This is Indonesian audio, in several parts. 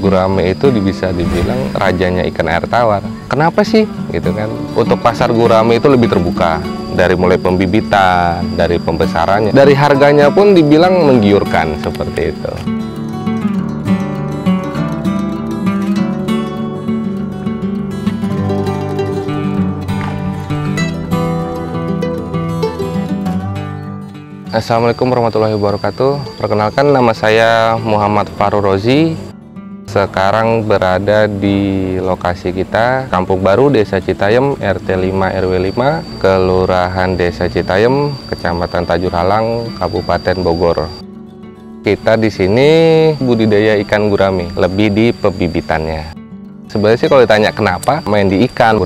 Gurame itu bisa dibilang rajanya ikan air tawar. Kenapa sih? Gitu kan. Untuk pasar gurame itu lebih terbuka. Dari mulai pembibitan, dari pembesarannya, dari harganya pun dibilang menggiurkan seperti itu. Assalamualaikum warahmatullahi wabarakatuh. Perkenalkan, nama saya Muhammad Faru Rozi. Sekarang berada di lokasi kita, Kampung Baru, Desa Citayam, RT 5 RW 5, Kelurahan Desa Citayam, Kecamatan Tajurhalang, Kabupaten Bogor. Kita di sini budidaya ikan gurame, lebih di pembibitannya. Sebenarnya sih kalau ditanya kenapa main di ikan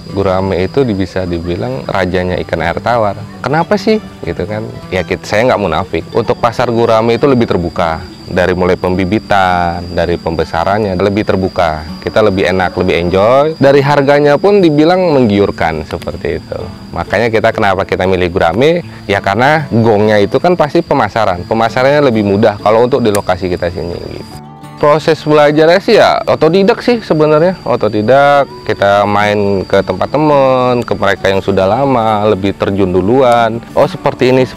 Gurame itu bisa dibilang rajanya ikan air tawar. Kenapa sih? Gitu kan? Ya saya nggak munafik. Untuk pasar gurame itu lebih terbuka. Dari mulai pembibitan, dari pembesarannya lebih terbuka. Kita lebih enak, lebih enjoy. Dari harganya pun dibilang menggiurkan seperti itu. Makanya kenapa kita milih gurame? Ya karena gongnya itu kan pasti pemasaran. Pemasarannya lebih mudah kalau untuk di lokasi kita sini. Gitu. Proses belajarnya sih ya otodidak sih sebenarnya. Otodidak, kita main ke tempat temen, ke mereka yang sudah lama, lebih terjun duluan. Oh seperti ini.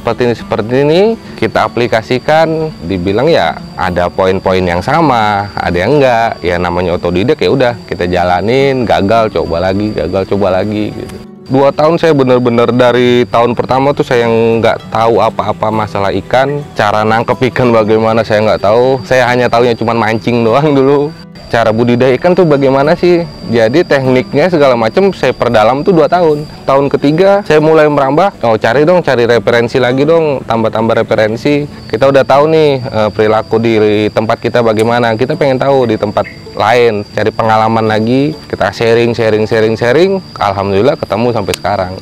Kita aplikasikan, dibilang ya ada poin-poin yang sama, ada yang enggak. Ya namanya otodidak, ya udah kita jalanin, gagal coba lagi gitu. 2 tahun saya bener-bener dari tahun pertama tuh saya nggak tahu apa-apa masalah ikan. Cara nangkep ikan bagaimana saya nggak tahu. Saya hanya tahunya cuma mancing doang dulu. Cara budidaya ikan tuh bagaimana sih? Jadi tekniknya segala macam saya perdalam tuh 2 tahun. Tahun ketiga saya mulai merambah. Oh cari referensi lagi dong, tambah-tambah referensi. Kita udah tahu nih perilaku di tempat kita bagaimana. Kita pengen tahu di tempat lain, cari pengalaman lagi. Kita sharing. Alhamdulillah ketemu sampai sekarang.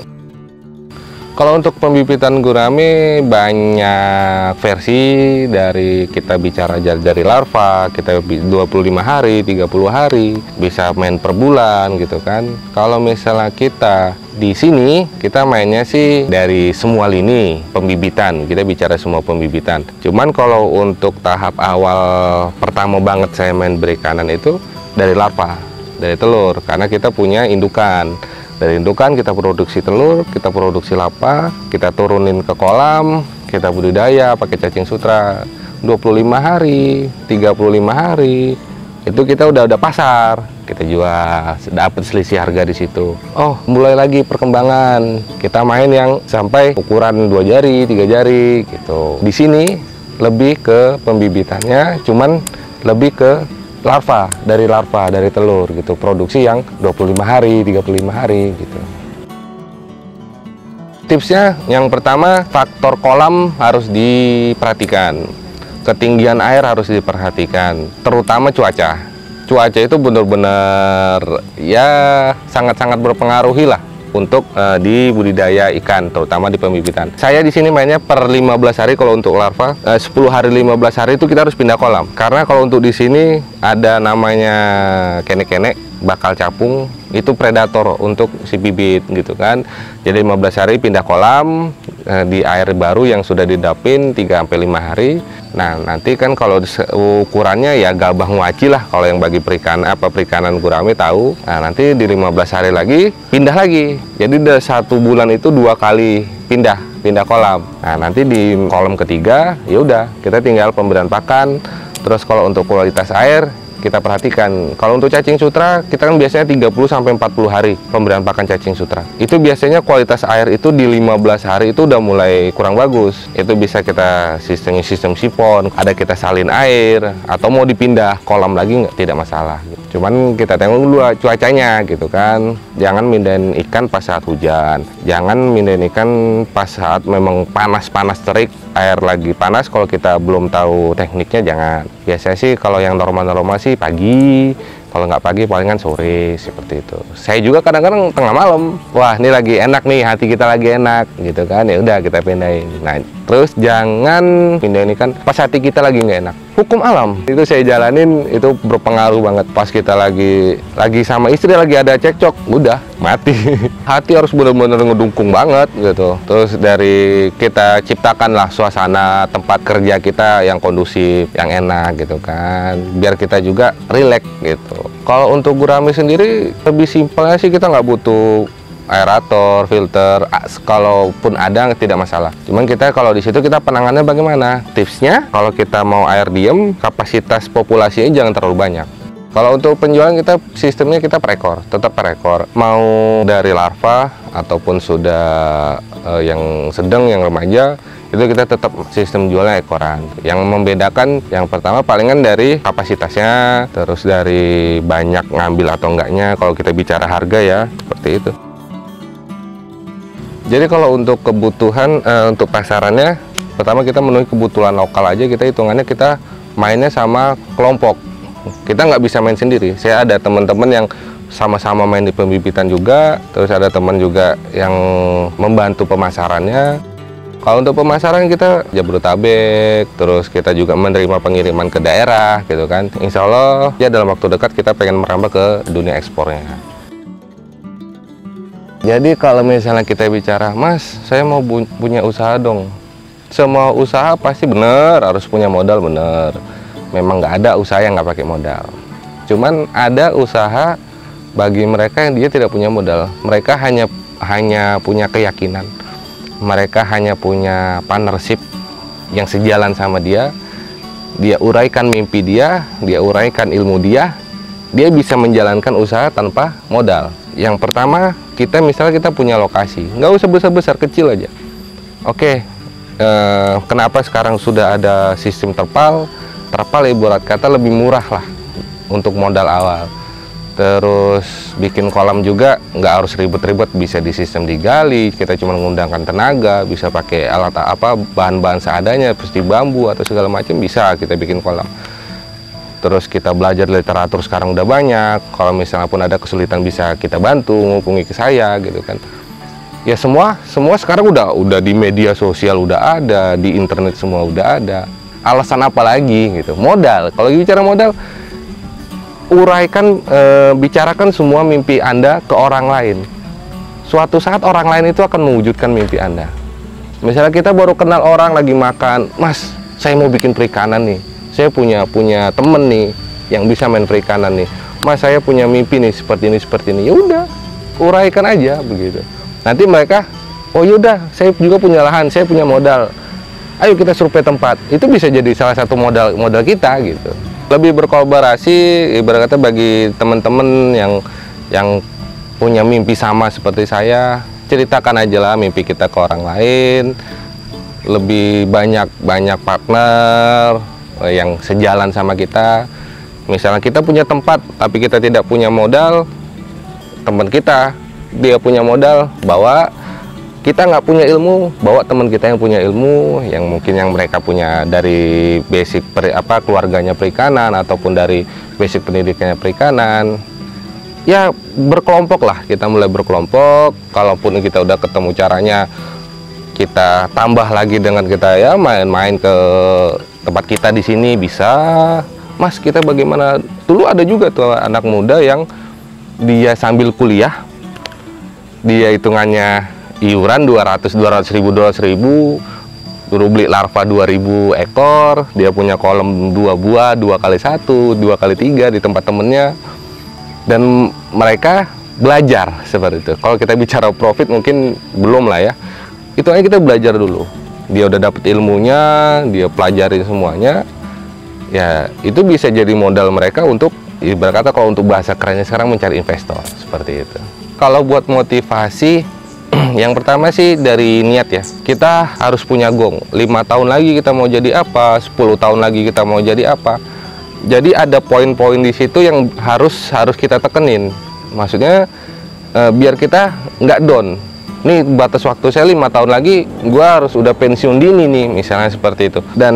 Kalau untuk pembibitan gurame banyak versi. Dari kita bicara dari larva, kita 25 hari, 30 hari, bisa main per bulan gitu kan. Kalau misalnya kita di sini, kita mainnya sih dari semua lini pembibitan. Kita bicara semua pembibitan. Cuman kalau untuk tahap awal pertama banget saya main berikanan itu dari larva, dari telur, karena kita punya indukan. Dari indukan kita produksi telur, kita produksi larva, kita turunin ke kolam, kita budidaya pakai cacing sutra. 25 hari, 35 hari, itu kita udah pasar, kita jual, dapat selisih harga di situ. Oh, mulai lagi perkembangan, kita main yang sampai ukuran 2 jari, 3 jari gitu. Di sini lebih ke pembibitannya, cuman lebih ke larva, dari telur gitu, produksi yang 25 hari, 35 hari gitu. Tipsnya yang pertama, faktor kolam harus diperhatikan, ketinggian air harus diperhatikan, terutama cuaca. Cuaca itu benar-benar ya sangat-sangat berpengaruhi lah untuk di budidaya ikan, terutama di pembibitan. Saya di sini mainnya per 15 hari kalau untuk larva, 10 hari 15 hari itu kita harus pindah kolam. Karena kalau untuk di sini ada namanya kenek-kenek, bakal capung, itu predator untuk si bibit gitu kan. Jadi 15 hari pindah kolam di air baru yang sudah didapin 3-5 hari. Nah, nanti kan kalau ukurannya ya gabah nguaci lah kalau yang bagi perikanan gurame tahu. Nah, nanti di 15 hari lagi pindah lagi. Jadi udah 1 bulan itu 2 kali pindah kolam. Nah, nanti di kolam ketiga ya udah kita tinggal pemberian pakan. Terus kalau untuk kualitas air kita perhatikan. Kalau untuk cacing sutra, kita kan biasanya 30-40 hari pemberian pakan cacing sutra. Itu biasanya kualitas air itu di 15 hari itu udah mulai kurang bagus. Itu bisa kita sistem sifon, ada kita salin air, atau mau dipindah kolam lagi tidak masalah. Cuman kita tengok dulu cuacanya gitu kan. Jangan mindahin ikan pas saat hujan. Jangan mindahin ikan pas saat memang panas-panas terik, air lagi panas. Kalau kita belum tahu tekniknya jangan. Biasanya sih kalau yang normal-normal sih pagi, kalau nggak pagi palingan sore seperti itu. Saya juga kadang-kadang tengah malam, wah ini lagi enak nih, hati kita lagi enak gitu kan, ya udah kita pindahin. Nah terus jangan pindahin ikan pas hati kita lagi nggak enak. hukum alam itu saya jalanin, itu berpengaruh banget. Pas kita lagi sama istri lagi ada cekcok, udah mati. Hati harus benar-benar ngedukung banget gitu. Terus dari kita ciptakanlah suasana tempat kerja kita yang kondusif, yang enak gitu kan, biar kita juga rileks gitu. Kalau untuk gurame sendiri lebih simpelnya sih, kita nggak butuh aerator, filter, kalaupun ada tidak masalah. Cuman kita kalau di situ kita penanganannya bagaimana? Tipsnya, kalau kita mau air diem, kapasitas populasinya jangan terlalu banyak. Kalau untuk penjualan kita sistemnya kita per ekor, tetap per ekor. Mau dari larva ataupun sudah yang sedang, yang remaja, itu kita tetap sistem jualnya ekoran. Yang membedakan yang pertama palingan dari kapasitasnya, terus dari banyak ngambil atau enggaknya. Kalau kita bicara harga ya, seperti itu. Jadi kalau untuk kebutuhan, untuk pasarannya, pertama kita memenuhi kebutuhan lokal aja, kita hitungannya kita mainnya sama kelompok. Kita nggak bisa main sendiri. Saya ada teman-teman yang sama-sama main di pembibitan juga, terus ada teman juga yang membantu pemasarannya. Kalau untuk pemasaran kita Jabodetabek, terus kita juga menerima pengiriman ke daerah gitu kan. Insya Allah ya dalam waktu dekat kita pengen merambah ke dunia ekspornya. Jadi kalau misalnya kita bicara, Mas, saya mau punya usaha dong. Semua usaha pasti bener, harus punya modal bener. Memang nggak ada usaha yang nggak pakai modal. Cuman ada usaha bagi mereka yang dia tidak punya modal. Mereka hanya punya keyakinan. Mereka hanya punya partnership yang sejalan sama dia. Dia uraikan mimpi dia uraikan ilmu dia bisa menjalankan usaha tanpa modal. Yang pertama, misalnya kita punya lokasi, nggak usah besar-besar, kecil aja. Oke, kenapa sekarang sudah ada sistem terpal ibarat kata lebih murah lah untuk modal awal. Terus bikin kolam juga nggak harus ribet-ribet, bisa di sistem digali, kita cuma mengundangkan tenaga, bisa pakai alat bahan-bahan seadanya, seperti bambu atau segala macam, bisa kita bikin kolam. Terus kita belajar literatur sekarang udah banyak. Kalau misalnya pun ada kesulitan bisa kita bantu, menghubungi ke saya gitu kan. Ya semua sekarang udah di media sosial udah ada, di internet semua udah ada. Alasan apa lagi gitu? Modal. Kalau bicara modal, uraikan, bicarakan semua mimpi Anda ke orang lain. Suatu saat orang lain itu akan mewujudkan mimpi Anda. Misalnya kita baru kenal orang lagi makan, Mas, saya mau bikin perikanan nih. Saya punya temen nih yang bisa main perikanan nih. Mas, saya punya mimpi nih seperti ini. Ya udah, uraikan aja begitu. Nanti mereka, oh yaudah, saya juga punya lahan, saya punya modal. Ayo kita survei tempat. Itu bisa jadi salah satu modal kita gitu. Lebih berkolaborasi, ibarat kata bagi teman-teman yang punya mimpi sama seperti saya, ceritakan aja lah mimpi kita ke orang lain. Lebih banyak partner yang sejalan sama kita. Misalnya kita punya tempat tapi kita tidak punya modal, teman kita dia punya modal, bawa. Kita nggak punya ilmu, bawa teman kita yang punya ilmu, yang mungkin yang mereka punya dari basic keluarganya perikanan ataupun dari basic pendidikannya perikanan. Ya berkelompok lah, kita mulai berkelompok. Kalaupun kita udah ketemu caranya, kita tambah lagi dengan kita ya main-main ke tempat kita di sini bisa. Mas, kita bagaimana? Dulu ada juga tuh anak muda yang dia sambil kuliah, dia hitungannya iuran 200 ribu, dulu beli larva 2000 ekor, dia punya kolam 2 buah, 2x1, 2x3 di tempat temennya, dan mereka belajar seperti itu. Kalau kita bicara profit mungkin belum lah ya, itu aja kita belajar dulu. Dia udah dapet ilmunya, dia pelajarin semuanya, ya itu bisa jadi modal mereka untuk, ibarat kata kalau untuk bahasa kerennya sekarang, mencari investor seperti itu. Kalau buat motivasi, yang pertama sih dari niat ya. Kita harus punya gong. 5 tahun lagi kita mau jadi apa, 10 tahun lagi kita mau jadi apa. Jadi ada poin-poin di situ yang harus kita tekenin. Maksudnya biar kita nggak down. Nih batas waktu saya 5 tahun lagi, gua harus udah pensiun dini nih, misalnya seperti itu. Dan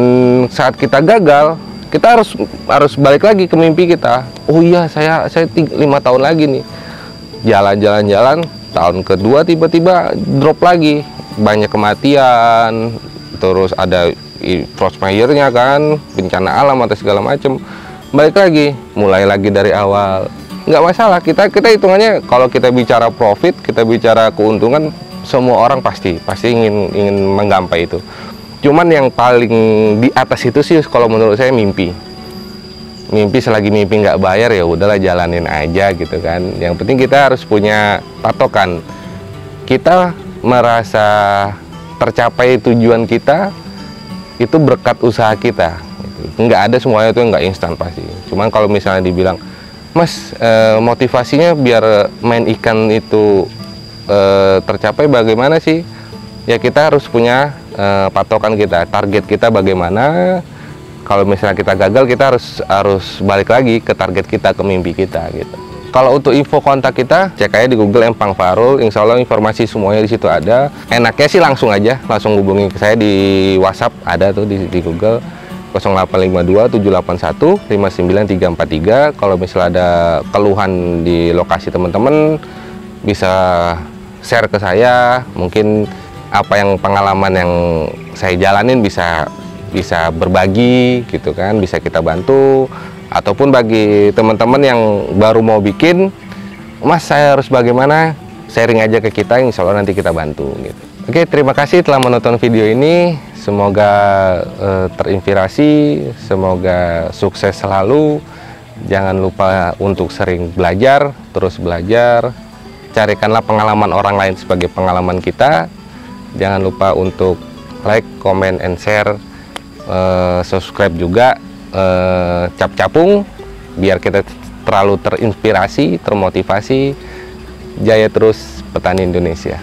saat kita gagal, kita harus balik lagi ke mimpi kita. Oh iya, saya 5 tahun lagi nih. Jalan, tahun kedua tiba-tiba drop lagi, banyak kematian, terus ada force majeure-nya kan, bencana alam atau segala macam. Balik lagi, mulai lagi dari awal. Nggak masalah, kita hitungannya kalau kita bicara profit, kita bicara keuntungan, semua orang pasti ingin menggapai itu. Cuman yang paling di atas itu sih kalau menurut saya mimpi. Selagi mimpi nggak bayar ya udahlah jalanin aja gitu kan. Yang penting kita harus punya patokan. Kita merasa tercapai tujuan kita itu berkat usaha kita. Nggak ada semuanya itu nggak instan pasti. Cuman kalau misalnya dibilang, Mas, motivasinya biar main ikan itu tercapai bagaimana sih? Ya kita harus punya patokan kita, target kita bagaimana. Kalau misalnya kita gagal, kita harus balik lagi ke target kita, ke mimpi kita gitu. Kalau untuk info kontak kita, cek aja di Google Empang Farul. Insya Allah informasi semuanya di situ ada. Enaknya sih langsung hubungi ke saya di WhatsApp, ada tuh di Google 0852 781 59343. Kalau misalnya ada keluhan di lokasi teman-teman, bisa share ke saya. Mungkin apa yang pengalaman yang saya jalanin bisa berbagi gitu kan, bisa kita bantu. Ataupun bagi teman-teman yang baru mau bikin, Mas saya harus bagaimana, sharing aja ke kita, insya Allah nanti kita bantu gitu. Oke, terima kasih telah menonton video ini. Semoga terinspirasi, semoga sukses selalu. Jangan lupa untuk sering belajar, terus belajar. Carikanlah pengalaman orang lain sebagai pengalaman kita. Jangan lupa untuk like, comment, and share. Subscribe juga, cap-capung biar kita terlalu terinspirasi, termotivasi. Jaya terus petani Indonesia.